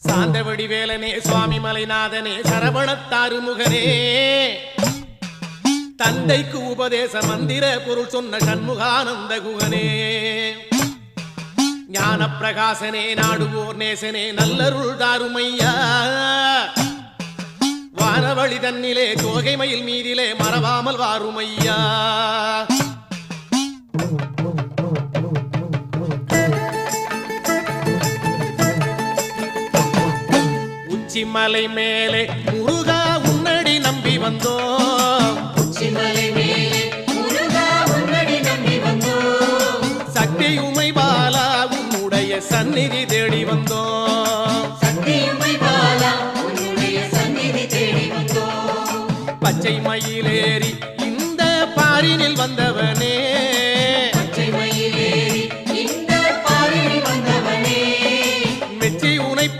சாந்தவடி வேலனே சுவாமி மலைநாதனே சரவணத்தாறு முகனே தந்தைக்கு உபதேச மந்திர பொருள் சொன்ன சண்முகானந்த குகனே ஞான பிரகாசனே நாடுவோர் நேசனே நல்லருள் தாருமையா வானவழி தன்னிலே தோகை மயில் மீதிலே மறவாமல் வாருமையா உச்சிமலை மேலே முருகா உன்னடி நம்பி வந்தோம் உச்சிமலை மேலே முருகா உன்னடி நம்பி வந்தோம் சக்தியுமை பாலா உன்னுடைய சந்நிதி தேடி வந்தோம் சக்தியுமை பாலா உன்னுடைய சந்நிதி தேடி வந்தோம் பச்சை மயிலேறி இந்த பாரினில் வந்தவன்